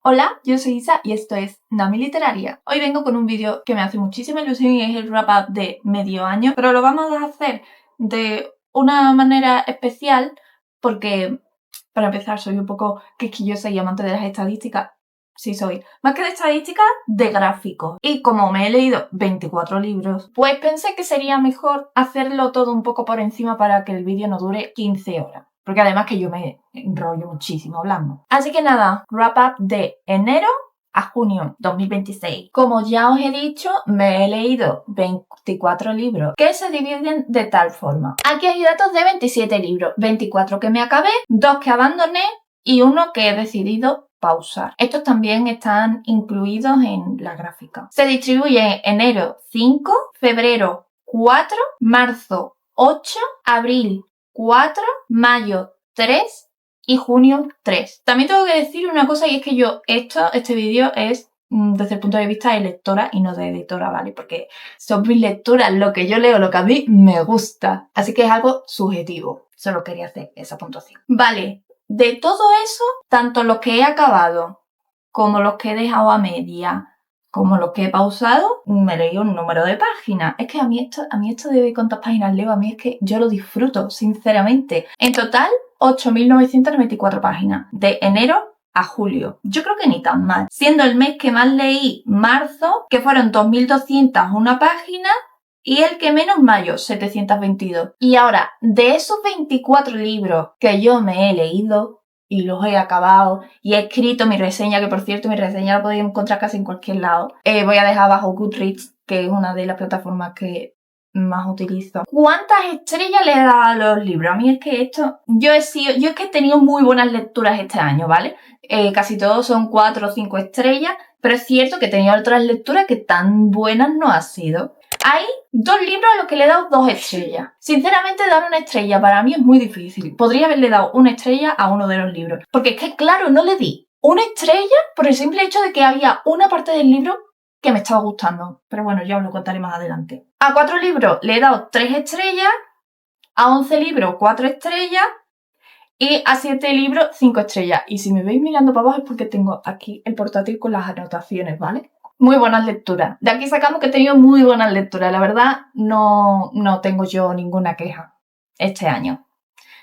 Hola, yo soy Isa y esto es Nami Literaria. Hoy vengo con un vídeo que me hace muchísima ilusión y es el wrap-up de medio año, pero lo vamos a hacer de una manera especial porque, para empezar, soy un poco quisquillosa y amante de las estadísticas. Sí soy. Más que de estadísticas, de gráficos. Y como me he leído 24 libros, pues pensé que sería mejor hacerlo todo un poco por encima para que el vídeo no dure 15 horas. Porque además que yo me enrollo muchísimo hablando. Así que nada, wrap up de enero a junio 2026. Como ya os he dicho, me he leído 24 libros que se dividen de tal forma. Aquí hay datos de 27 libros, 24 que me acabé, 2 que abandoné y 1 que he decidido pausar. Estos también están incluidos en la gráfica. Se distribuye en enero 5, febrero 4, marzo 8, abril 4, mayo 3 y junio 3. También tengo que decir una cosa y es que este vídeo es desde el punto de vista de lectora y no de editora, ¿vale? Porque son mis lecturas, lo que yo leo, lo que a mí me gusta. Así que es algo subjetivo. Solo quería hacer esa puntuación. Vale, de todo eso, tanto los que he acabado como los que he dejado a media, como los que he pausado, me leí un número de páginas. Es que a mí esto de cuántas páginas leo, a mí es que yo lo disfruto, sinceramente. En total, 8.994 páginas, de enero a julio. Yo creo que ni tan mal. Siendo el mes que más leí marzo, que fueron 2.201 páginas, y el que menos mayo, 722. Y ahora, de esos 24 libros que yo me he leído, y los he acabado y he escrito mi reseña, que por cierto mi reseña la podéis encontrar casi en cualquier lado. Voy a dejar abajo Goodreads, que es una de las plataformas que más utilizo. ¿Cuántas estrellas le he dado a los libros? A mí es que yo es que he tenido muy buenas lecturas este año, ¿vale? Casi todos son 4 o 5 estrellas, pero es cierto que he tenido otras lecturas que tan buenas no han sido. Hay 2 libros a los que le he dado 2 estrellas. Sinceramente, dar una estrella para mí es muy difícil. Podría haberle dado una estrella a uno de los libros. Porque es que, claro, no le di una estrella por el simple hecho de que había una parte del libro que me estaba gustando. Pero bueno, ya os lo contaré más adelante. A 4 libros le he dado 3 estrellas. A 11 libros, 4 estrellas. Y a 7 libros, 5 estrellas. Y si me veis mirando para abajo es porque tengo aquí el portátil con las anotaciones, ¿vale? Muy buenas lecturas. De aquí sacamos que he tenido muy buenas lecturas. La verdad, no tengo yo ninguna queja este año.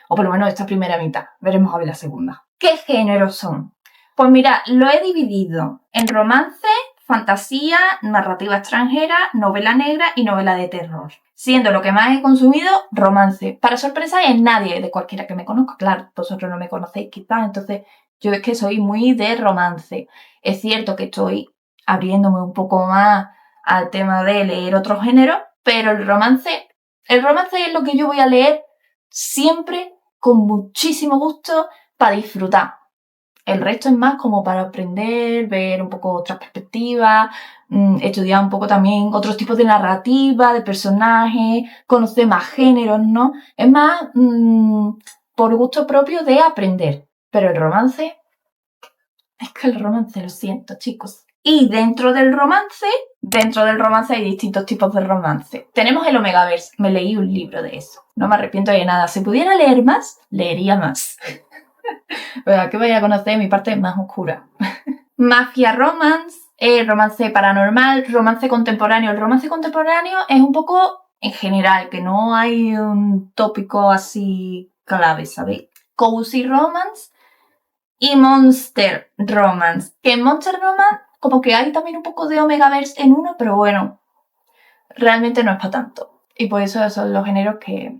O por lo menos esta primera mitad. Veremos a ver la segunda. ¿Qué géneros son? Pues mira, lo he dividido en romance, fantasía, narrativa extranjera, novela negra y novela de terror. Siendo lo que más he consumido, romance. Para sorpresa de nadie, de cualquiera que me conozca. Claro, vosotros no me conocéis quizás, entonces yo es que soy muy de romance. Es cierto que estoy abriéndome un poco más al tema de leer otros géneros, pero el romance es lo que yo voy a leer siempre con muchísimo gusto para disfrutar. El resto es más como para aprender, ver un poco otras perspectivas, estudiar un poco también otros tipos de narrativa, de personajes, conocer más géneros, ¿no? Es más por gusto propio de aprender. Pero el romance, es que el romance, lo siento, chicos. Y dentro del romance hay distintos tipos de romance. Tenemos el Omegaverse. Me leí un libro de eso. No me arrepiento de nada. Si pudiera leer más, leería más. Pero aquí voy a conocer mi parte más oscura. Mafia Romance, romance paranormal, romance contemporáneo. El romance contemporáneo es un poco en general, que no hay un tópico así clave, ¿sabéis? Cozy Romance y Monster Romance. Que en Monster Romance como que hay también un poco de Omegaverse en uno, pero bueno, realmente no es para tanto. Y por eso son los géneros que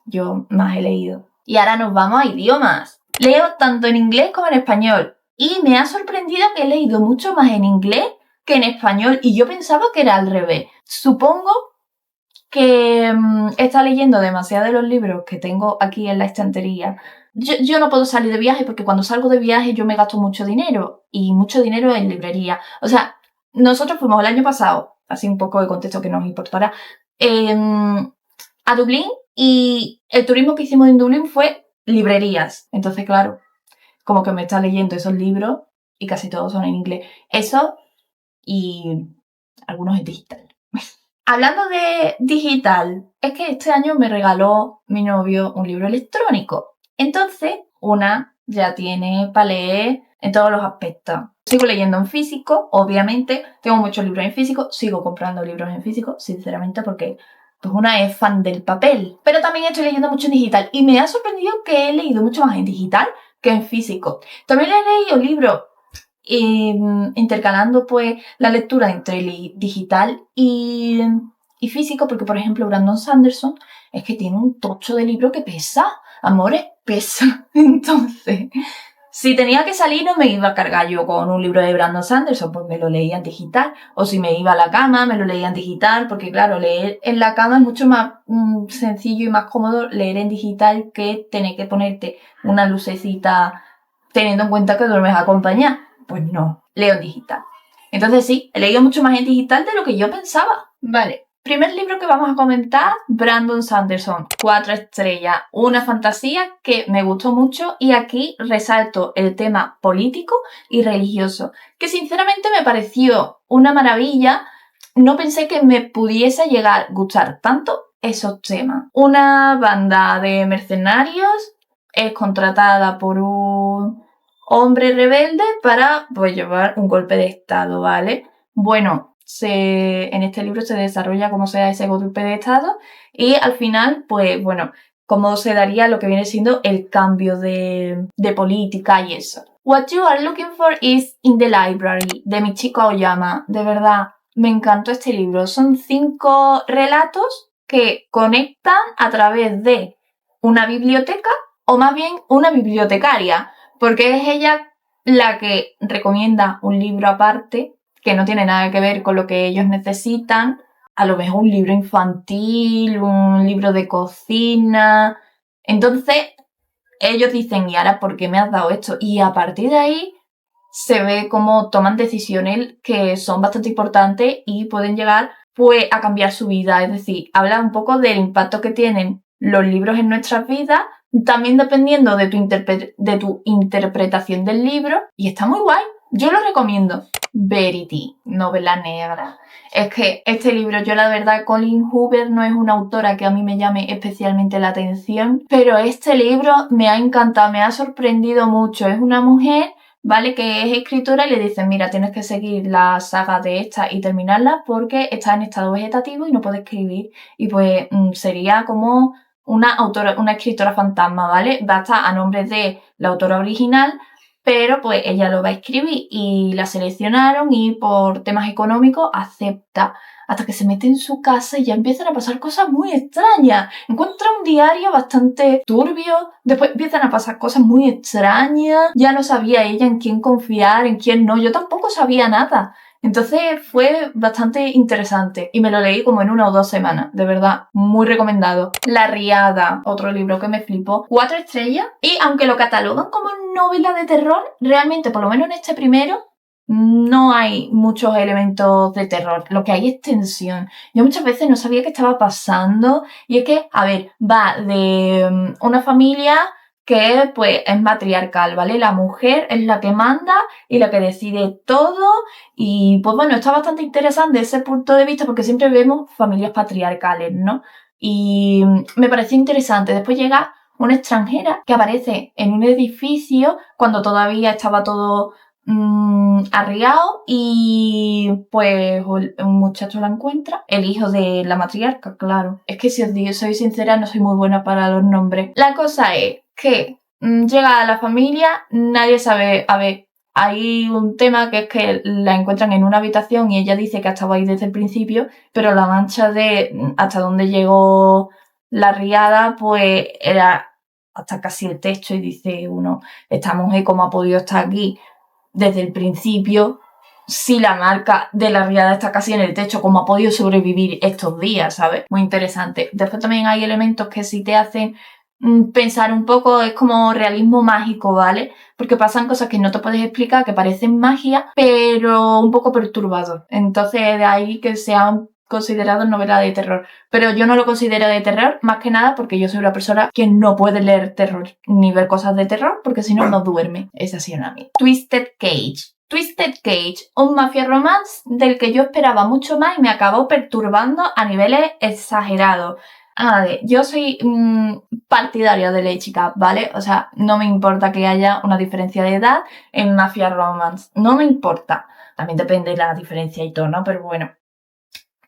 yo más he leído. Y ahora nos vamos a idiomas. Leo tanto en inglés como en español. Y me ha sorprendido que he leído mucho más en inglés que en español. Y yo pensaba que era al revés. Supongo que he estado leyendo demasiado de los libros que tengo aquí en la estantería. Yo no puedo salir de viaje porque cuando salgo de viaje yo me gasto mucho dinero. Y mucho dinero en librería. O sea, nosotros fuimos el año pasado, así un poco de contexto que nos importará, a Dublín. Y el turismo que hicimos en Dublín fue librerías. Entonces, claro, como que me está leyendo esos libros y casi todos son en inglés. Eso y algunos en digital. Hablando de digital, es que este año me regaló mi novio un libro electrónico. Entonces, una ya tiene para leer en todos los aspectos. Sigo leyendo en físico, obviamente. Tengo muchos libros en físico. Sigo comprando libros en físico, sinceramente, porque pues una es fan del papel. Pero también estoy leyendo mucho en digital. Y me ha sorprendido que he leído mucho más en digital que en físico. También he leído libros intercalando pues la lectura entre digital y físico, porque por ejemplo Brandon Sanderson es que tiene un tocho de libro que pesa, amores, pesa. Entonces, si tenía que salir no me iba a cargar yo con un libro de Brandon Sanderson, pues me lo leía en digital, o si me iba a la cama me lo leía en digital, porque claro, leer en la cama es mucho más sencillo y más cómodo leer en digital que tener que ponerte una lucecita teniendo en cuenta que duermes acompañada. Pues no, leo en digital. Entonces sí, he leído mucho más en digital de lo que yo pensaba. Vale, primer libro que vamos a comentar, Brandon Sanderson, 4 estrellas, una fantasía que me gustó mucho y aquí resalto el tema político y religioso, que sinceramente me pareció una maravilla. No pensé que me pudiese llegar a gustar tanto esos temas. Una banda de mercenarios es contratada por un hombre rebelde para pues llevar un golpe de estado, ¿vale? Bueno, en este libro se desarrolla cómo se da ese golpe de estado y al final, pues bueno, cómo se daría lo que viene siendo el cambio de política y eso. What You Are Looking For Is in the Library, de Michiko Aoyama. De verdad, me encantó este libro. Son 5 relatos que conectan a través de una biblioteca o más bien una bibliotecaria, porque es ella la que recomienda un libro aparte que no tiene nada que ver con lo que ellos necesitan, a lo mejor un libro infantil, un libro de cocina. Entonces ellos dicen, ¿y ahora por qué me has dado esto? Y a partir de ahí se ve cómo toman decisiones que son bastante importantes y pueden llegar pues a cambiar su vida. Es decir, habla un poco del impacto que tienen los libros en nuestras vidas, también dependiendo de tu interpretación del libro, y está muy guay. Yo lo recomiendo. Verity, novela negra. Es que este libro, yo la verdad, Colleen Hoover no es una autora que a mí me llame especialmente la atención, pero este libro me ha encantado, me ha sorprendido mucho. Es una mujer, ¿vale?, que es escritora y le dicen, mira, tienes que seguir la saga de esta y terminarla porque está en estado vegetativo y no puede escribir. Y pues sería como una escritora fantasma, ¿vale? Va a estar a nombre de la autora original, pero pues ella lo va a escribir y la seleccionaron y por temas económicos acepta, hasta que se mete en su casa y ya empiezan a pasar cosas muy extrañas. Encuentra un diario bastante turbio, después empiezan a pasar cosas muy extrañas, ya no sabía ella en quién confiar, en quién no, yo tampoco sabía nada. Entonces fue bastante interesante y me lo leí como en 1 o 2 semanas, de verdad, muy recomendado. La Riada, otro libro que me flipó, 4 estrellas y aunque lo catalogan como novela de terror, realmente, por lo menos en este primero, no hay muchos elementos de terror, lo que hay es tensión. Yo muchas veces no sabía qué estaba pasando y es que, a ver, va de una familia que pues es matriarcal, ¿vale? La mujer es la que manda y la que decide todo y pues bueno, está bastante interesante ese punto de vista porque siempre vemos familias patriarcales, ¿no? Y me pareció interesante. Después llega una extranjera que aparece en un edificio cuando todavía estaba todo arriado y pues un muchacho la encuentra, el hijo de la matriarca, claro. Es que si os digo, soy sincera, no soy muy buena para los nombres. La cosa es que llega a la familia, nadie sabe, a ver, hay un tema que es que la encuentran en una habitación y ella dice que ha estado ahí desde el principio, pero la mancha de hasta donde llegó la riada pues era hasta casi el techo y dice uno, esta mujer cómo ha podido estar aquí desde el principio si la marca de la riada está casi en el techo, cómo ha podido sobrevivir estos días, ¿sabes? Muy interesante. Después también hay elementos que sí te hacen pensar un poco, es como realismo mágico, ¿vale? Porque pasan cosas que no te puedes explicar, que parecen magia, pero un poco perturbador. Entonces de ahí que sean considerados novela de terror. Pero yo no lo considero de terror, más que nada porque yo soy una persona que no puede leer terror ni ver cosas de terror, porque si no, no duerme. Es así una mí. Twisted Cage. Twisted Cage, un mafia romance del que yo esperaba mucho más y me acabó perturbando a niveles exagerados. A ver, yo soy partidaria de Lady Chica, ¿vale? O sea, no me importa que haya una diferencia de edad en Mafia Romance. No me importa. También depende de la diferencia y todo, ¿no? Pero bueno,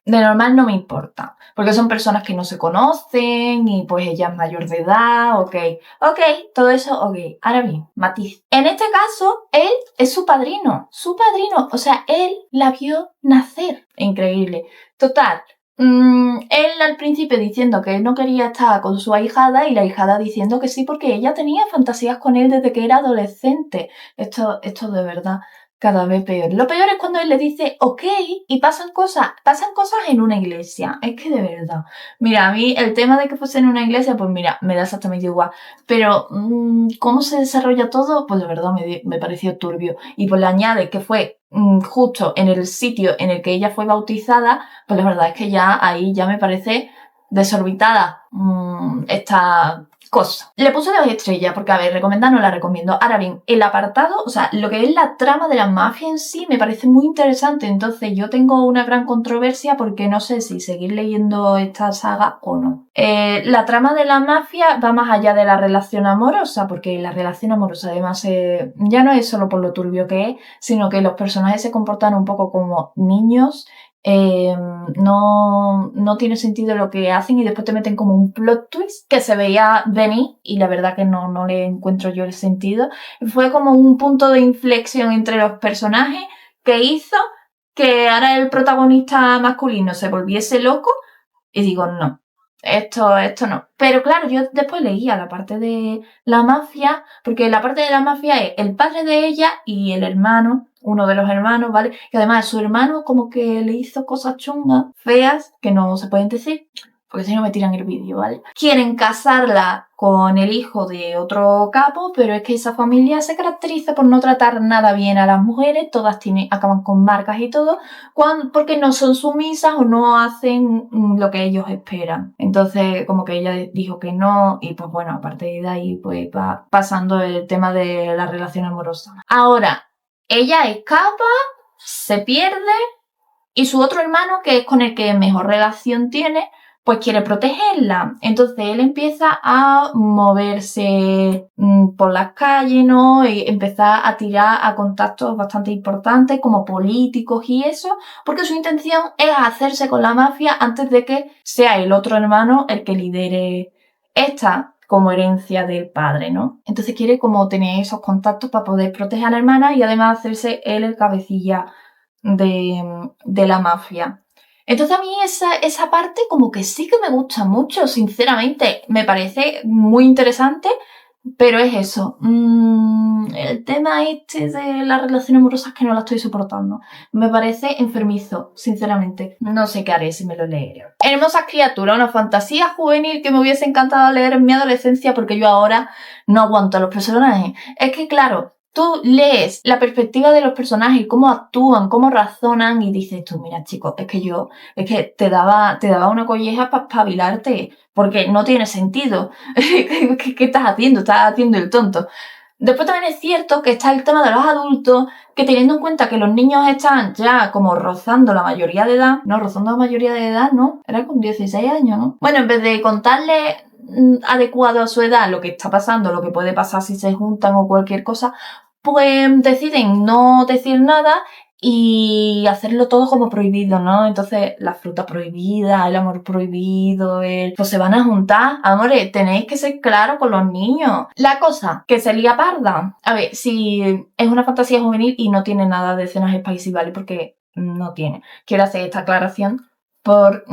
de normal no me importa. Porque son personas que no se conocen y pues ella es mayor de edad, ok. Ok, todo eso, ok. Ahora bien, matiz. En este caso, él es su padrino. Su padrino. O sea, él la vio nacer. Increíble. Total. Él al principio diciendo que él no quería estar con su ahijada y la ahijada diciendo que sí porque ella tenía fantasías con él desde que era adolescente. Esto de verdad cada vez peor. Lo peor es cuando él le dice ok y pasan cosas en una iglesia. Es que de verdad. Mira, a mí el tema de que fuese en una iglesia, pues mira, me da exactamente igual. Pero cómo se desarrolla todo, pues de verdad me pareció turbio. Y pues le añade que fue justo en el sitio en el que ella fue bautizada, pues la verdad es que ya ahí ya me parece desorbitada esta cosa. Le puse 2 estrellas porque, a ver, recomendar no la recomiendo. Ahora bien, el apartado, o sea, lo que es la trama de la mafia en sí me parece muy interesante. Entonces yo tengo una gran controversia porque no sé si seguir leyendo esta saga o no. La trama de la mafia va más allá de la relación amorosa, porque la relación amorosa además ya no es solo por lo turbio que es, sino que los personajes se comportan un poco como niños. No tiene sentido lo que hacen y después te meten como un plot twist que se veía venir y la verdad que no le encuentro yo el sentido. Fue como un punto de inflexión entre los personajes que hizo que ahora el protagonista masculino se volviese loco y digo, no, esto no. Pero claro, yo después leía la parte de la mafia, porque la parte de la mafia es el padre de ella y el hermano, uno de los hermanos, ¿vale? Que además su hermano como que le hizo cosas chungas, feas, que no se pueden decir, porque si no me tiran el vídeo, ¿vale? Quieren casarla con el hijo de otro capo, pero es que esa familia se caracteriza por no tratar nada bien a las mujeres, todas acaban con marcas y todo, porque no son sumisas o no hacen lo que ellos esperan. Entonces, como que ella dijo que no, y pues bueno, a partir de ahí, pues va pasando el tema de la relación amorosa. Ahora, ella escapa, se pierde, y su otro hermano, que es con el que mejor relación tiene, pues quiere protegerla. Entonces él empieza a moverse por las calles, ¿no? Y empezar a tirar a contactos bastante importantes como políticos y eso, porque su intención es hacerse con la mafia antes de que sea el otro hermano el que lidere esta como herencia del padre, ¿no? Entonces quiere como tener esos contactos para poder proteger a la hermana y además hacerse él el cabecilla de la mafia. Entonces a mí esa parte como que sí que me gusta mucho, sinceramente. Me parece muy interesante, pero es eso. El tema este de la relación amorosa es que no la estoy soportando. Me parece enfermizo, sinceramente. No sé qué haré si me lo leeré. Hermosas criaturas, una fantasía juvenil que me hubiese encantado leer en mi adolescencia porque yo ahora no aguanto a los personajes. Es que claro, tú lees la perspectiva de los personajes, cómo actúan, cómo razonan y dices tú, mira chicos, es que te daba una colleja para espabilarte, porque no tiene sentido. ¿Qué estás haciendo? Estás haciendo el tonto. Después también es cierto que está el tema de los adultos, que teniendo en cuenta que los niños están ya como rozando la mayoría de edad, no, rozando la mayoría de edad, no, era con 16 años, ¿no? Bueno, en vez de contarles adecuado a su edad lo que está pasando, lo que puede pasar si se juntan o cualquier cosa, pues deciden no decir nada y hacerlo todo como prohibido, ¿no? Entonces, la fruta prohibida, el amor prohibido, pues se van a juntar. Amores, tenéis que ser claros con los niños. La cosa, que se lía parda. A ver, si es una fantasía juvenil y no tiene nada de escenas spicy, ¿vale? Porque no tiene. Quiero hacer esta aclaración por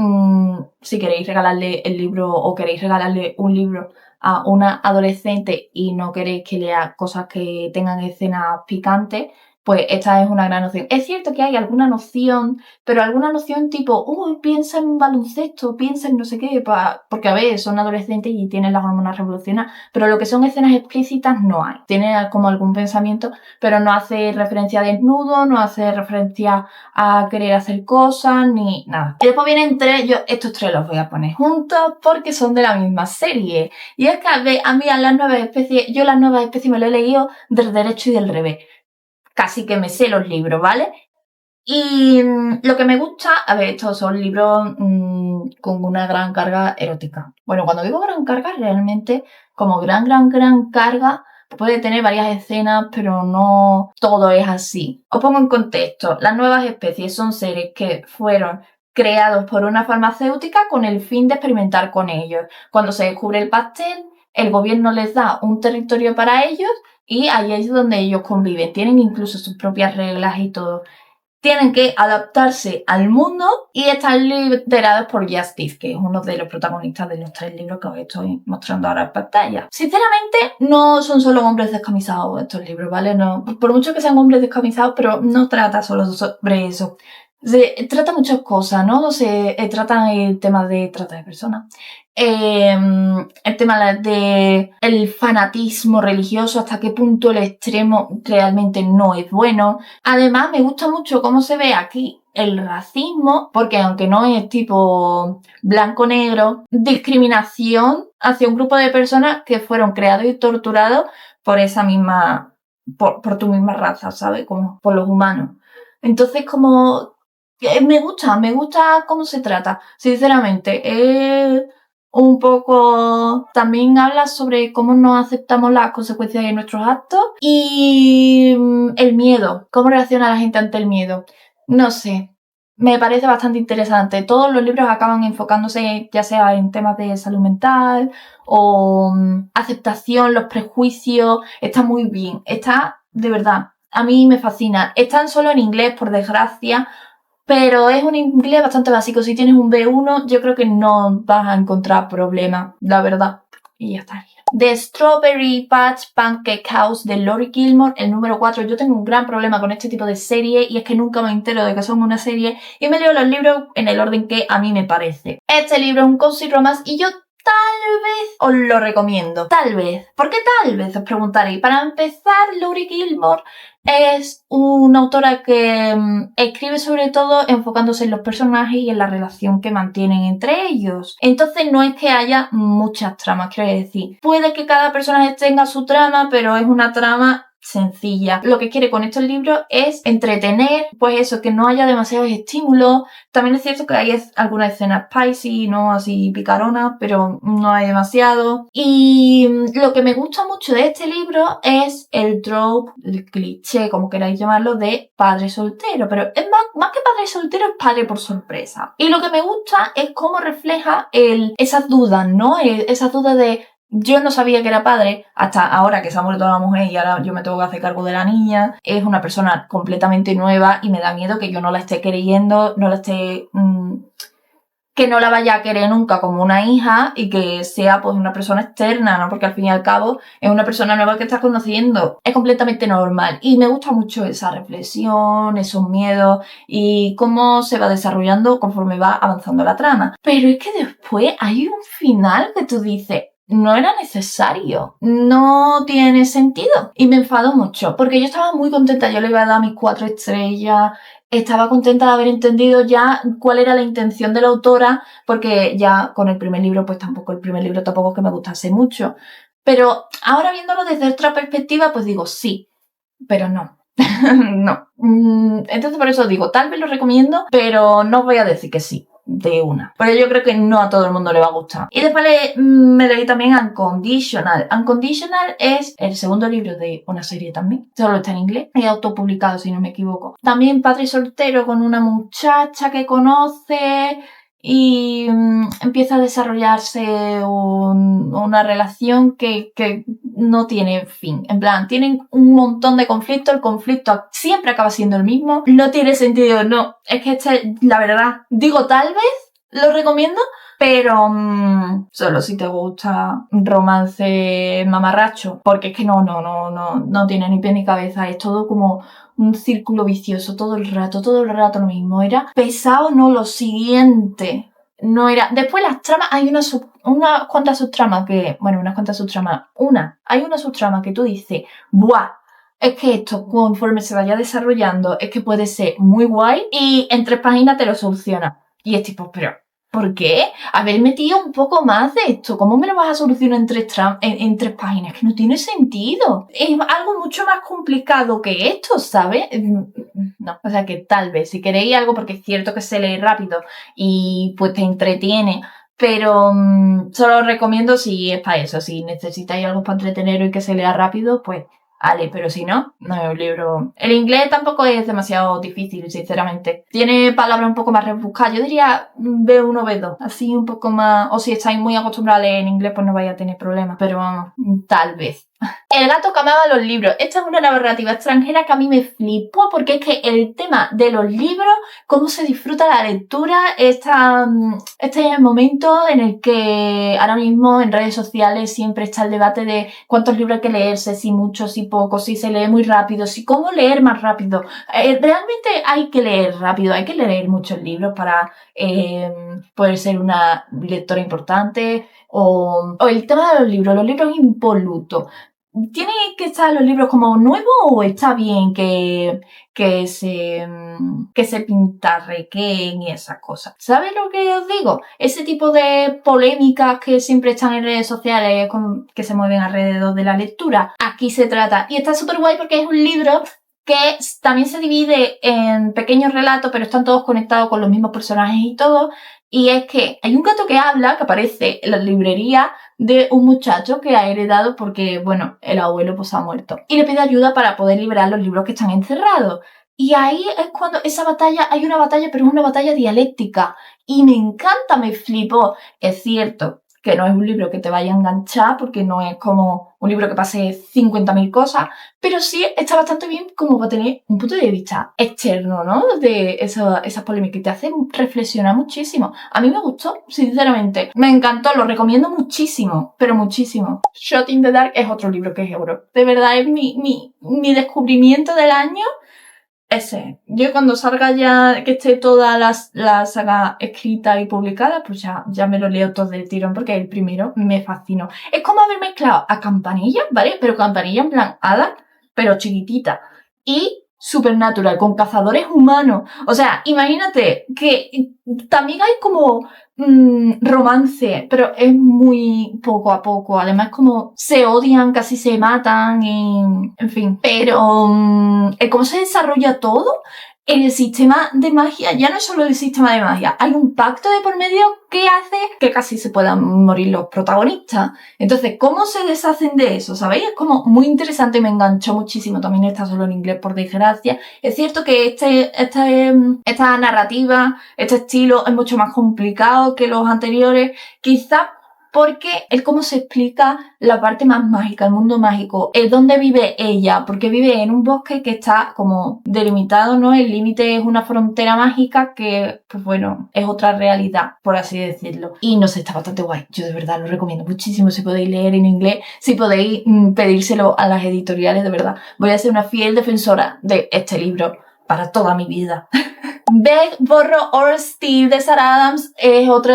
si queréis regalarle el libro o queréis regalarle un libro a una adolescente y no queréis que lea cosas que tengan escenas picantes, pues esta es una gran opción. Es cierto que hay alguna noción, pero alguna noción tipo, piensa en baloncesto, piensa en no sé qué, porque a ver, son adolescentes y tienen las hormonas revolucionadas, pero lo que son escenas explícitas no hay. Tiene como algún pensamiento, pero no hace referencia a desnudo, no hace referencia a querer hacer cosas, ni nada. Y después vienen estos tres los voy a poner juntos porque son de la misma serie. Y es que a mí a las nuevas especies, yo las nuevas especies me lo he leído del derecho y del revés. Casi que me sé los libros, ¿vale? Y lo que me gusta, a ver, estos son libros con una gran carga erótica. Bueno, cuando digo gran carga, realmente como gran carga puede tener varias escenas, pero no todo es así. Os pongo en contexto. Las nuevas especies son seres que fueron creados por una farmacéutica con el fin de experimentar con ellos. Cuando se descubre el pastel, el gobierno les da un territorio para ellos y ahí es donde ellos conviven. Tienen incluso sus propias reglas y todo. Tienen que adaptarse al mundo y están liderados por Justice, que es uno de los protagonistas de los 3 libros que os estoy mostrando ahora en pantalla. Sinceramente, no son solo hombres descamisados estos libros, ¿vale? No, por mucho que sean hombres descamisados, pero no trata solo sobre eso. Se trata muchas cosas, ¿no? Se tratan el tema de trata de personas. El tema de el fanatismo religioso, hasta qué punto el extremo realmente no es bueno. Además, me gusta mucho cómo se ve aquí el racismo, porque aunque no es tipo blanco-negro, discriminación hacia un grupo de personas que fueron creados y torturados por esa misma, por tu misma raza, ¿sabes? Como por los humanos. Entonces, como me gusta cómo se trata, sinceramente. Un poco también habla sobre cómo no aceptamos las consecuencias de nuestros actos y el miedo, cómo reacciona la gente ante el miedo. No sé, me parece bastante interesante. Todos los libros acaban enfocándose ya sea en temas de salud mental o aceptación, los prejuicios. Está muy bien, está de verdad, a mí me fascina. Están solo en inglés, por desgracia, pero es un inglés bastante básico. Si tienes un B1, yo creo que no vas a encontrar problemas, la verdad. Y ya estaría. The Strawberry Patch Pancake House de Laurie Gilmore, el número 4. Yo tengo un gran problema con este tipo de serie y es que nunca me entero de que son una serie y me leo los libros en el orden que a mí me parece. Este libro es un cozy romance y yo tal vez os lo recomiendo. Tal vez. ¿Por qué tal vez? Os preguntaréis. Para empezar, Laurie Gilmore es una autora que escribe sobre todo enfocándose en los personajes y en la relación que mantienen entre ellos. Entonces no es que haya muchas tramas, quiero decir. Puede que cada personaje tenga su trama, pero es una trama sencilla. Lo que quiere con estos libros es entretener, pues eso, que no haya demasiados estímulos. También es cierto que hay algunas escenas spicy, no así picaronas, pero no hay demasiado. Y lo que me gusta mucho de este libro es el trope, el cliché, como queráis llamarlo, de padre soltero. Pero es más que padre soltero, es padre por sorpresa. Y lo que me gusta es cómo refleja esas dudas, ¿no? Esas dudas de yo no sabía que era padre hasta ahora que se ha muerto la mujer y ahora yo me tengo que hacer cargo de la niña. Es una persona completamente nueva y me da miedo que yo no la esté queriendo, no la esté... que no la vaya a querer nunca como una hija y que sea pues una persona externa, ¿no? Porque al fin y al cabo es una persona nueva que estás conociendo. Es completamente normal y me gusta mucho esa reflexión, esos miedos y cómo se va desarrollando conforme va avanzando la trama. Pero es que después hay un final que tú dices... no era necesario, no tiene sentido. Y me enfado mucho, porque yo estaba muy contenta, yo le iba a dar mis 4 estrellas, estaba contenta de haber entendido ya cuál era la intención de la autora, porque ya con el primer libro, pues tampoco el primer libro tampoco es que me gustase mucho. Pero ahora viéndolo desde otra perspectiva, pues digo sí, pero no. No. Entonces por eso digo, tal vez lo recomiendo, pero no voy a decir que sí. De una. Pero yo creo que no a todo el mundo le va a gustar. Y después me leí también Unconditional. Unconditional es el segundo libro de una serie también. Solo está en inglés. Es autopublicado, si no me equivoco. También padre soltero con una muchacha que conoce y empieza a desarrollarse una relación que no tiene fin. En plan, tienen un montón de conflictos, el conflicto siempre acaba siendo el mismo, no tiene sentido, no. Es que la verdad, digo tal vez, lo recomiendo, pero solo si te gusta romance mamarracho, porque es que no tiene ni pie ni cabeza, es todo como un círculo vicioso todo el rato lo mismo. Era pesado, no lo siguiente. No era... Después las tramas, hay unas cuantas subtramas que... Bueno, unas cuantas subtramas. Hay una subtrama que tú dices, ¡buah! Es que esto, conforme se vaya desarrollando, es que puede ser muy guay y en 3 páginas te lo soluciona. Y es tipo, pero ¿Por qué? Haber metido un poco más de esto. ¿Cómo me lo vas a solucionar en 3 páginas? Que no tiene sentido. Es algo mucho más complicado que esto, ¿sabes? No, o sea que tal vez, si queréis algo, porque es cierto que se lee rápido y pues te entretiene, pero solo os recomiendo si es para eso. Si necesitáis algo para entreteneros y que se lea rápido, pues vale, pero si no, no es un libro. El inglés tampoco es demasiado difícil, sinceramente. Tiene palabras un poco más rebuscadas. Yo diría B1, B2. Así un poco más. O si estáis muy acostumbrados a leer en inglés, pues no vais a tener problemas. Pero vamos, tal vez. El gato que amaba los libros. Esta es una narrativa extranjera que a mí me flipó porque es que el tema de los libros, cómo se disfruta la lectura, este es el momento en el que ahora mismo en redes sociales siempre está el debate de cuántos libros hay que leerse, si muchos, si pocos, si se lee muy rápido, si cómo leer más rápido. Realmente hay que leer rápido, hay que leer muchos libros para poder ser una lectora importante. O el tema de los libros impolutos. ¿Tiene que estar los libros como nuevos o está bien que se pintarrequeen y esas cosas? ¿Sabes lo que os digo? Ese tipo de polémicas que siempre están en redes sociales que se mueven alrededor de la lectura. Aquí se trata. Y está súper guay porque es un libro que también se divide en pequeños relatos, pero están todos conectados con los mismos personajes y todo. Y es que hay un gato que habla, que aparece en la librería de un muchacho que ha heredado porque, bueno, el abuelo pues ha muerto. Y le pide ayuda para poder liberar los libros que están encerrados. Y ahí es cuando hay una batalla, pero es una batalla dialéctica. Y me encanta, me flipó. Es cierto que no es un libro que te vaya a enganchar porque no es como un libro que pase 50.000 cosas, pero sí está bastante bien como para tener un punto de vista externo, ¿no? De esas polémicas, que te hacen reflexionar muchísimo. A mí me gustó, sinceramente. Me encantó, lo recomiendo muchísimo, pero muchísimo. Shot in the Dark es otro libro que es euro. De verdad es mi descubrimiento del año. Ese. Yo cuando salga ya, que esté toda la saga escrita y publicada, pues ya me lo leo todo del tirón porque el primero me fascinó. Es como haber mezclado a Campanilla, ¿vale? Pero Campanilla en plan hada, pero chiquitita. Y Supernatural, con cazadores humanos. O sea, imagínate que también hay como romance, pero es muy poco a poco. Además, como se odian, casi se matan, y, en fin. Pero cómo se desarrolla todo en el sistema de magia, ya no es solo el sistema de magia, hay un pacto de por medio que hace que casi se puedan morir los protagonistas. Entonces, ¿cómo se deshacen de eso? ¿Sabéis? Es como muy interesante y me enganchó muchísimo. También está solo en inglés, por desgracia. Es cierto que esta narrativa, este estilo es mucho más complicado que los anteriores. Quizá porque el cómo se explica la parte más mágica, el mundo mágico, el dónde vive ella, porque vive en un bosque que está como delimitado, ¿no? El límite es una frontera mágica que, pues bueno, es otra realidad, por así decirlo. Y no sé, está bastante guay. Yo de verdad lo recomiendo muchísimo. Si podéis leer en inglés, si podéis pedírselo a las editoriales, de verdad. Voy a ser una fiel defensora de este libro para toda mi vida. Beg, Borrow or Steal de Sarah Adams es otro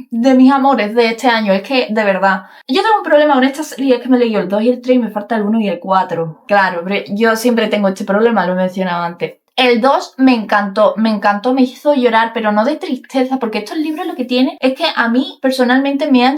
de mis amores de este año. Es que, de verdad, yo tengo un problema con esta serie, es que me leí el 2 y el 3 y me falta el 1 y el 4. Claro, pero yo siempre tengo este problema, lo he mencionado antes. El 2 me encantó, me hizo llorar, pero no de tristeza, porque estos libros lo que tienen es que a mí personalmente me han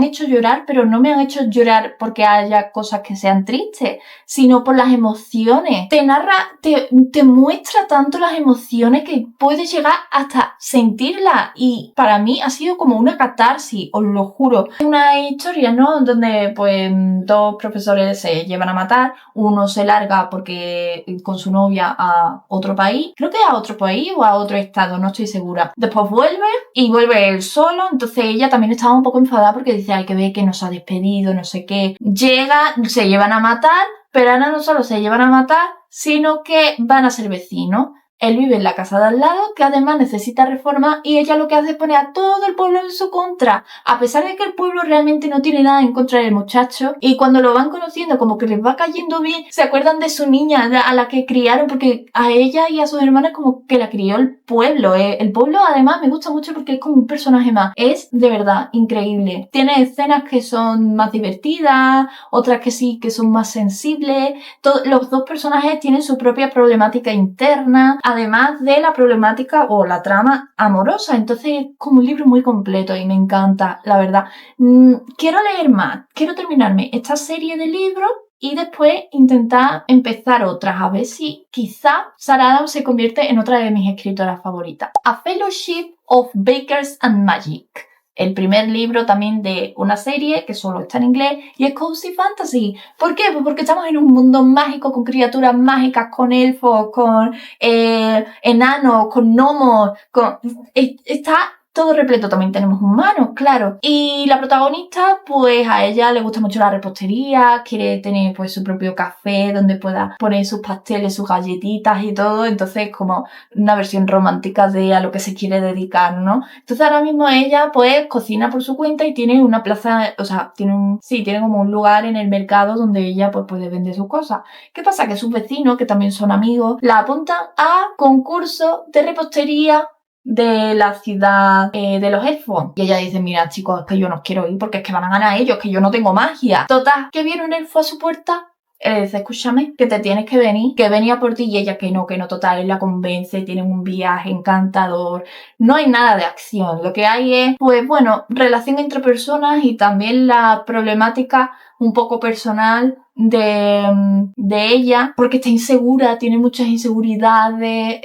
hecho llorar, pero no me han hecho llorar porque haya cosas que sean tristes, sino por las emociones. Te narra, te muestra tanto las emociones que puedes llegar hasta sentirlas, y para mí ha sido como una catarsis, os lo juro. Es una historia, ¿no? Donde pues dos profesores se llevan a matar, uno se larga porque con su novia a otro país, creo que a otro país o a otro estado, no estoy segura. Después vuelve él solo, entonces ella también estaba un poco enfadada porque dice, hay que ver que nos ha despedido, no sé qué. Llega, se llevan a matar, pero ahora no solo se llevan a matar, sino que van a ser vecinos. Él vive en la casa de al lado, que además necesita reforma, y ella lo que hace es poner a todo el pueblo en su contra, a pesar de que el pueblo realmente no tiene nada en contra del muchacho, y cuando lo van conociendo como que les va cayendo bien, se acuerdan de su niña, a la que criaron, porque a ella y a sus hermanas como que la crió el pueblo. El pueblo además me gusta mucho porque es como un personaje más, es de verdad increíble. Tiene escenas que son más divertidas, otras que sí, que son más sensibles. Los dos personajes tienen su propia problemática interna. además de la problemática o la trama amorosa. Entonces es como un libro muy completo y me encanta, la verdad. Quiero leer más, quiero terminarme esta serie de libros y después intentar empezar otras, a ver si quizá Sarah Adams se convierte en otra de mis escritoras favoritas. A Fellowship of Bakers and Magic. El primer libro también de una serie que solo está en inglés y es Cozy Fantasy. ¿Por qué? Pues porque estamos en un mundo mágico con criaturas mágicas, con elfos, con enanos, con gnomos, está todo repleto. También tenemos humanos, claro. Y la protagonista, pues a ella le gusta mucho la repostería, quiere tener pues su propio café donde pueda poner sus pasteles, sus galletitas y todo. Entonces como una versión romántica de a lo que se quiere dedicar, ¿no? Entonces ahora mismo ella pues cocina por su cuenta y tiene una plaza, o sea, tiene como un lugar en el mercado donde ella pues puede vender sus cosas. ¿Qué pasa? Que sus vecinos, que también son amigos, la apuntan a concursos de repostería de la ciudad de los elfos. Y ella dice, mira chicos, es que yo no quiero ir porque es que van a ganar ellos, que yo no tengo magia. Total, que viene un elfo a su puerta. Él dice, escúchame, que te tienes que venir, que venía por ti. Y ella que no, total, él la convence, tienen un viaje encantador. No hay nada de acción, lo que hay es, pues bueno, relación entre personas y también la problemática un poco personal de ella, porque está insegura, tiene muchas inseguridades.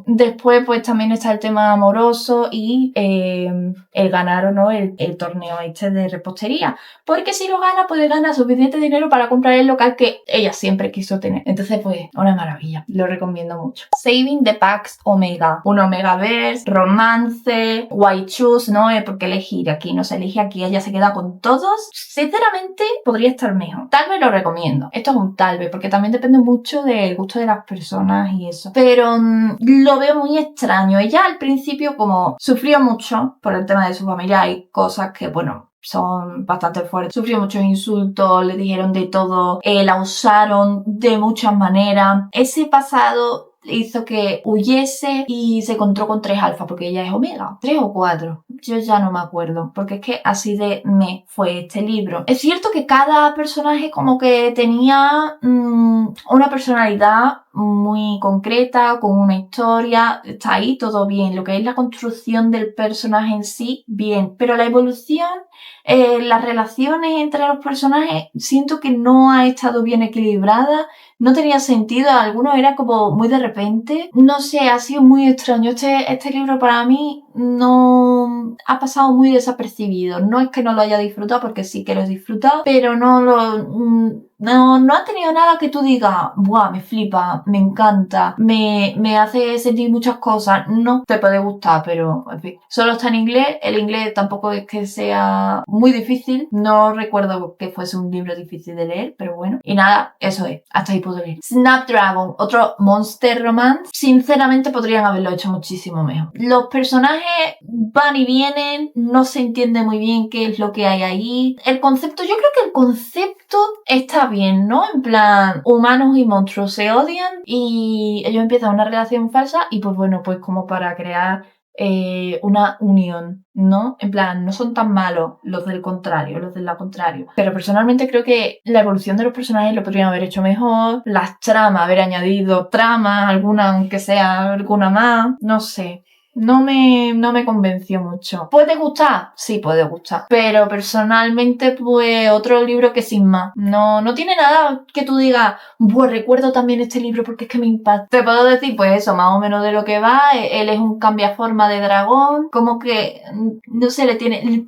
Después pues también está el tema amoroso y el ganar o no el torneo este de repostería, porque si lo gana puede ganar suficiente dinero para comprar el local que ella siempre quiso tener. Entonces pues una maravilla, lo recomiendo mucho. Saving the Pax Omega, un Omegaverse, romance, white choose, no es porque elegir aquí, no se elige aquí, ella se queda con todos. Sinceramente podría estar mejor. Tal vez lo recomiendo. Esto es un tal vez, porque también depende mucho del gusto de las personas y eso. Pero lo veo muy extraño. Ella al principio como sufrió mucho por el tema de su familia. Hay cosas que, bueno, son bastante fuertes. Sufrió muchos insultos, le dijeron de todo, la usaron de muchas maneras. Ese pasado hizo que huyese y se encontró con 3 alfas, porque ella es omega, 3 o 4, yo ya no me acuerdo, porque es que así de me fue este libro. Es cierto que cada personaje como que tenía una personalidad muy concreta, con una historia, está ahí todo bien, lo que es la construcción del personaje en sí, bien, pero la evolución, las relaciones entre los personajes, siento que no ha estado bien equilibrada, no tenía sentido, algunos era como muy de repente, no sé, ha sido muy extraño. Este libro para mí no ha pasado muy desapercibido. No es que no lo haya disfrutado, porque sí que lo he disfrutado, pero no ha tenido nada que tú digas, ¡buah! Me flipa, me encanta, me hace sentir muchas cosas. No, te puede gustar, pero en fin. Solo está en inglés, el inglés tampoco es que sea muy difícil. No recuerdo que fuese un libro difícil de leer, pero bueno. Y nada, eso es, hasta ahí puedo leer. Snapdragon, otro monster romance. Sinceramente podrían haberlo hecho muchísimo mejor. Los personajes van y vienen, no se entiende muy bien qué es lo que hay ahí. El concepto, yo creo que el concepto está bien, ¿no? En plan, humanos y monstruos se odian y ellos empiezan una relación falsa y pues bueno, pues como para crear una unión, ¿no? En plan, no son tan malos los del lado contrario. Pero personalmente creo que la evolución de los personajes lo podrían haber hecho mejor, las tramas, haber añadido tramas, alguna, aunque sea alguna más, no sé. No me convenció mucho. ¿Puede gustar? Sí, puede gustar. Pero personalmente, pues, otro libro que sin más. No tiene nada que tú digas, bueno, recuerdo también este libro porque es que me impacta. Te puedo decir, pues eso, más o menos de lo que va. Él es un cambiaforma de dragón. Como que, no sé,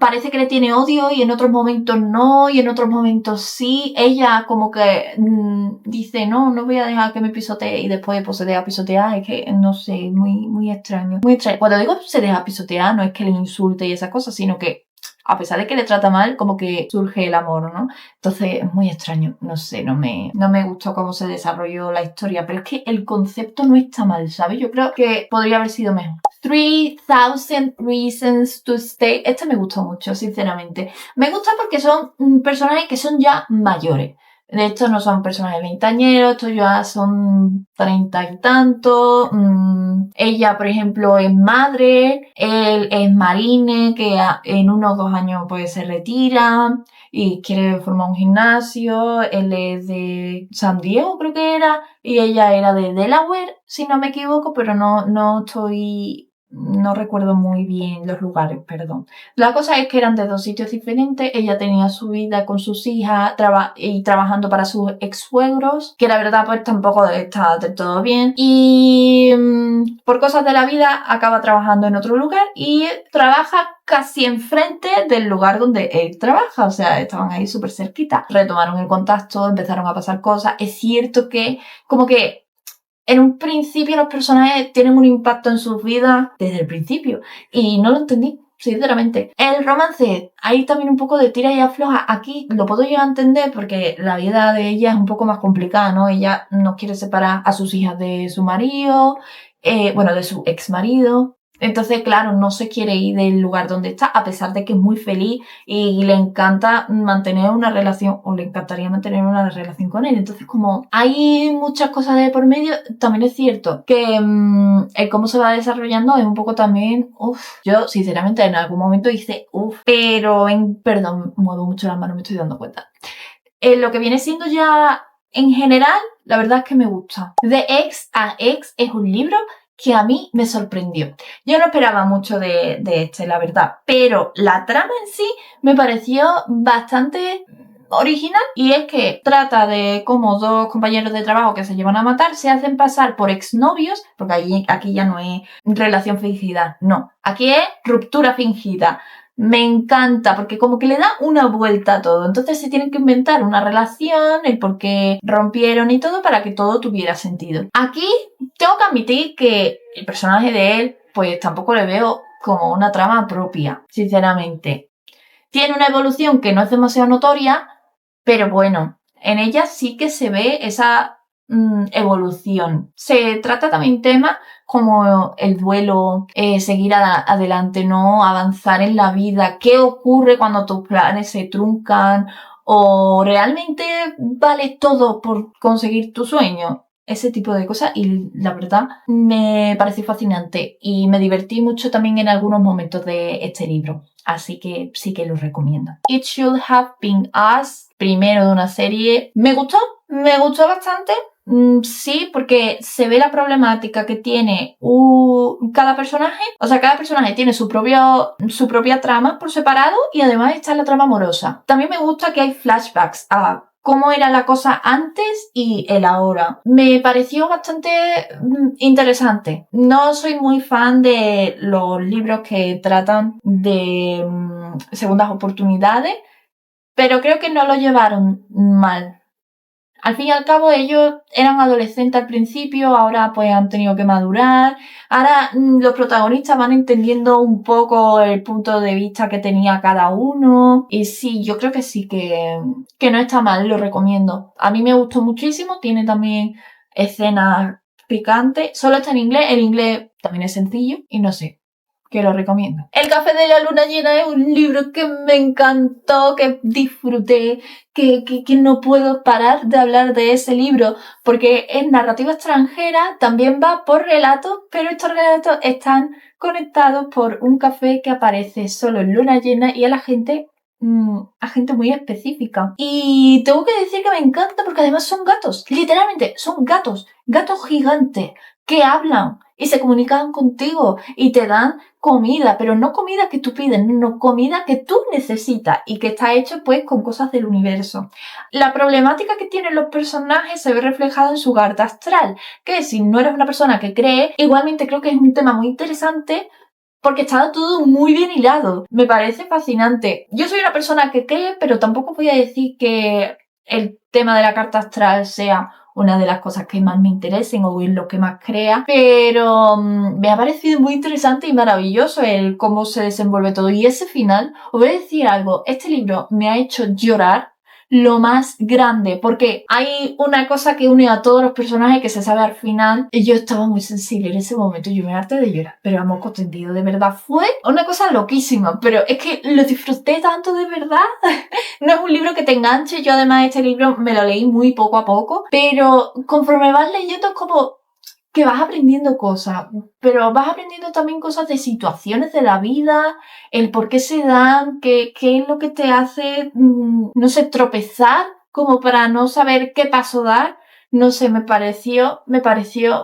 parece que le tiene odio y en otros momentos no, y en otros momentos sí. Ella como que dice, no voy a dejar que me pisotee y después pues se deja pisotear. Es que, no sé, muy extraño. Muy extraño. Cuando digo se deja pisotear, no es que le insulte y esas cosas, sino que a pesar de que le trata mal, como que surge el amor, ¿no? Entonces es muy extraño, no sé, no me gustó cómo se desarrolló la historia, pero es que el concepto no está mal, ¿sabes? Yo creo que podría haber sido mejor. 3000 Reasons to Stay. Este me gustó mucho, sinceramente. Me gusta porque son personajes que son ya mayores. De hecho, no son personajes veintañeros, estos ya son 30 y tanto. ella, por ejemplo, es madre, él es marine, que en unos 2 años pues se retira y quiere formar un gimnasio. Él es de San Diego, creo que era, y ella era de Delaware, si no me equivoco, pero no recuerdo muy bien los lugares, perdón. La cosa es que eran de 2 sitios diferentes. Ella tenía su vida con sus hijas y trabajando para sus ex suegros, que la verdad pues tampoco está del todo bien. Y por cosas de la vida acaba trabajando en otro lugar y trabaja casi enfrente del lugar donde él trabaja. O sea, estaban ahí súper cerquita. Retomaron el contacto, empezaron a pasar cosas. Es cierto que como que en un principio los personajes tienen un impacto en sus vidas desde el principio y no lo entendí, sinceramente. El romance, hay también un poco de tira y afloja. Aquí lo puedo llegar a entender porque la vida de ella es un poco más complicada, ¿no? Ella no quiere separar a sus hijas de su marido, de su ex marido. Entonces, claro, no se quiere ir del lugar donde está, a pesar de que es muy feliz y le encanta mantener una relación, o le encantaría mantener una relación con él. Entonces, como hay muchas cosas de por medio, también es cierto que el cómo se va desarrollando es un poco también, yo sinceramente en algún momento hice, pero perdón, muevo mucho las manos, me estoy dando cuenta. Lo que viene siendo ya en general, la verdad es que me gusta. De Ex a Ex es un libro que a mí me sorprendió. Yo no esperaba mucho de la verdad, pero la trama en sí me pareció bastante original, y es que trata de cómo 2 compañeros de trabajo que se llevan a matar se hacen pasar por exnovios, porque aquí ya no es relación fingida, no, aquí es ruptura fingida. Me encanta porque como que le da una vuelta a todo. Entonces se tienen que inventar una relación, el por qué rompieron y todo para que todo tuviera sentido. Aquí tengo que admitir que el personaje de él pues tampoco le veo como una trama propia, sinceramente. Tiene una evolución que no es demasiado notoria, pero bueno, en ella sí que se ve esa evolución. Se trata también temas como el duelo, seguir adelante, no avanzar en la vida, qué ocurre cuando tus planes se truncan o realmente vale todo por conseguir tu sueño. Ese tipo de cosas, y la verdad me pareció fascinante y me divertí mucho también en algunos momentos de este libro, así que sí que lo recomiendo. It Should Have Been Us, primero de una serie, me gustó bastante. Sí, porque se ve la problemática que tiene cada personaje. O sea, cada personaje tiene su propia trama por separado, y además está la trama amorosa. También me gusta que hay flashbacks a cómo era la cosa antes y el ahora. Me pareció bastante interesante. No soy muy fan de los libros que tratan de segundas oportunidades, pero creo que no lo llevaron mal. Al fin y al cabo ellos eran adolescentes al principio, ahora pues han tenido que madurar. Ahora los protagonistas van entendiendo un poco el punto de vista que tenía cada uno. Y sí, yo creo que sí, que no está mal, lo recomiendo. A mí me gustó muchísimo, tiene también escenas picantes. Solo está en inglés, el inglés también es sencillo y no sé, que lo recomiendo. El Café de la Luna Llena es un libro que me encantó, que disfruté, que no puedo parar de hablar de ese libro, porque es narrativa extranjera, también va por relatos, pero estos relatos están conectados por un café que aparece solo en luna llena y a gente muy específica. Y tengo que decir que me encanta porque además son gatos, literalmente son gatos gigantes que hablan y se comunican contigo y te dan comida, pero no comida que tú pides, no, comida que tú necesitas y que está hecho pues con cosas del universo. La problemática que tienen los personajes se ve reflejada en su carta astral, que si no eres una persona que cree, igualmente creo que es un tema muy interesante porque está todo muy bien hilado. Me parece fascinante. Yo soy una persona que cree, pero tampoco voy a decir que el tema de la carta astral sea una de las cosas que más me interesen o en lo que más crea, pero me ha parecido muy interesante y maravilloso el cómo se desenvuelve todo. Y ese final, os voy a decir algo, este libro me ha hecho llorar lo más grande, porque hay una cosa que une a todos los personajes que se sabe al final, y yo estaba muy sensible en ese momento, yo me harté de llorar, pero a moco tendido, de verdad, fue una cosa loquísima, pero es que lo disfruté tanto, de verdad. No es un libro que te enganche, yo además este libro me lo leí muy poco a poco, pero conforme vas leyendo es como que vas aprendiendo cosas, pero vas aprendiendo también cosas de situaciones de la vida, el por qué se dan, qué es lo que te hace, no sé, tropezar, como para no saber qué paso dar. No sé, me pareció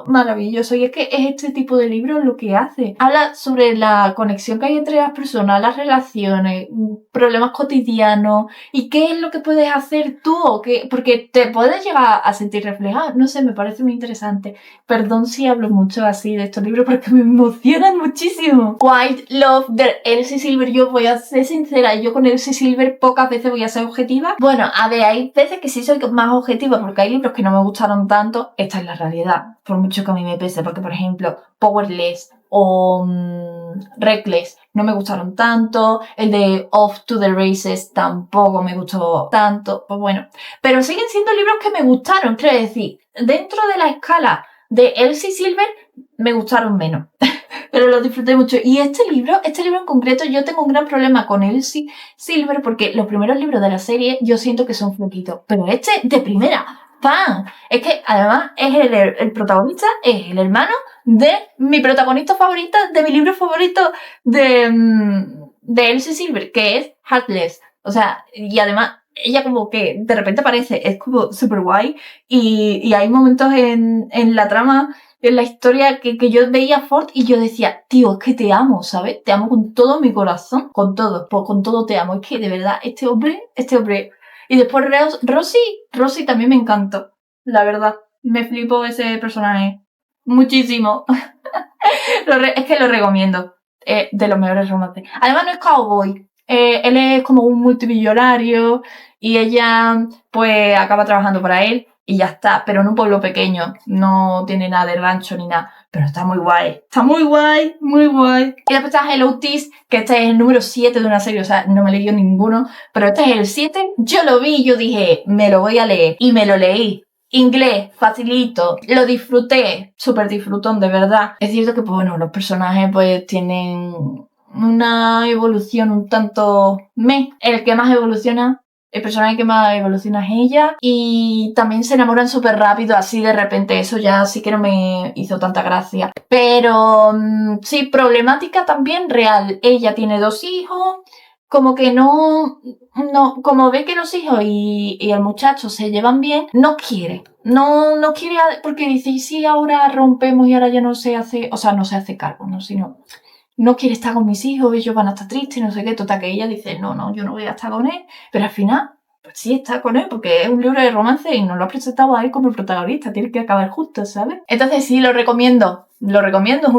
maravilloso. Y es que es este tipo de libro lo que hace. Habla sobre la conexión que hay entre las personas, las relaciones, problemas cotidianos y qué es lo que puedes hacer tú o qué, porque te puedes llegar a sentir reflejado. No sé, me parece muy interesante. Perdón si hablo mucho así de estos libros porque me emocionan muchísimo. White Love de Elsie Silver. Yo voy a ser sincera, yo con Elsie Silver pocas veces voy a ser objetiva. Bueno, a ver, hay veces que sí soy más objetiva porque hay libros que no me gustaron tanto. Esta es la realidad, por mucho que a mí me pese, porque por ejemplo, Powerless o Reckless no me gustaron tanto, el de Off to the Races tampoco me gustó tanto, pues bueno, pero siguen siendo libros que me gustaron, quiero decir, dentro de la escala de Elsie Silver me gustaron menos. Pero lo disfruté mucho. Y este libro en concreto, yo tengo un gran problema con Elsie Silver porque los primeros libros de la serie yo siento que son floquitos. Pero este, de primera, ¡pam! Es que además es el protagonista, es el hermano de mi protagonista favorita, de mi libro favorito de Elsie Silver, que es Heartless. O sea, y además ella como que de repente aparece, es como súper guay. Y hay momentos en la trama, en la historia que yo veía a Ford y yo decía, tío, es que te amo, ¿sabes? Te amo con todo mi corazón, con todo, pues con todo te amo. Es que de verdad, este hombre. Y después Rosie también me encantó, la verdad. Me flipó ese personaje. Muchísimo. Es que lo recomiendo. De los mejores romances. Además no es cowboy. Él es como un multimillonario y ella pues acaba trabajando para él y ya está, pero en un pueblo pequeño, no tiene nada de rancho ni nada, pero está muy guay, muy guay. Y después está Hello Tis, que este es el número 7 de una serie, o sea, no me he leído ninguno, pero este es el 7, yo lo vi y yo dije, me lo voy a leer, y me lo leí. Inglés, facilito, lo disfruté, súper disfrutón, de verdad. Es cierto que, pues bueno, los personajes pues tienen una evolución un tanto el que más evoluciona, el personaje que más evoluciona es ella, y también se enamoran súper rápido, así de repente, eso ya sí que no me hizo tanta gracia. Pero sí, problemática también real. Ella tiene 2 hijos, como que no, como ve que los hijos y el muchacho se llevan bien, no quiere, porque dice, y si ahora rompemos y ahora ya no se hace, o sea, no se hace cargo, ¿no? Sino, no quiere estar con mis hijos, ellos van a estar tristes, no sé qué, total que ella dice, no, yo no voy a estar con él, pero al final, pues sí está con él, porque es un libro de romance y nos lo ha presentado a él como el protagonista, tiene que acabar justo, ¿sabes? Entonces sí, lo recomiendo, es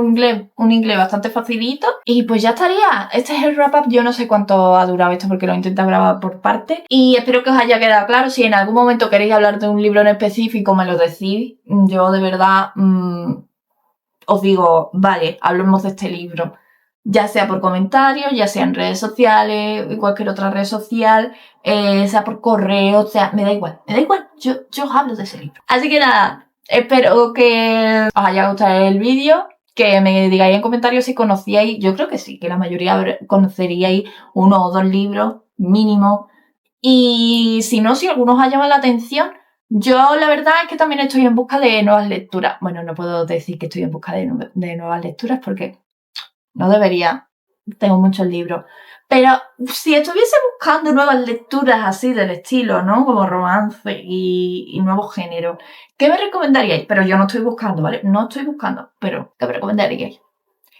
un inglés bastante facilito, y pues ya estaría, este es el wrap-up, yo no sé cuánto ha durado esto porque lo he intentado grabar por partes, y espero que os haya quedado claro. Si en algún momento queréis hablar de un libro en específico, me lo decís, yo de verdad os digo, vale, hablemos de este libro. Ya sea por comentarios, ya sea en redes sociales, cualquier otra red social, sea por correo, o sea, me da igual, yo os hablo de ese libro. Así que nada, espero que os haya gustado el vídeo, que me digáis en comentarios si conocíais, yo creo que sí, que la mayoría conoceríais 1 o 2 libros mínimo, y si no, si alguno os ha llamado la atención, yo la verdad es que también estoy en busca de nuevas lecturas. Bueno, no puedo decir que estoy en busca de nuevas lecturas porque no debería, tengo muchos libros. Pero si estuviese buscando nuevas lecturas así del estilo, ¿no? Como romance y nuevos géneros, ¿qué me recomendaríais? Pero yo no estoy buscando, ¿vale? No estoy buscando, pero ¿qué me recomendaríais?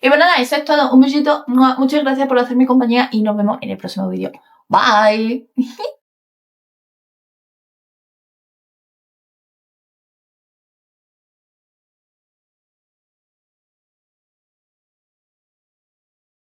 Y bueno, nada, eso es todo. Un besito. Muchas gracias por hacerme compañía y nos vemos en el próximo vídeo. Bye.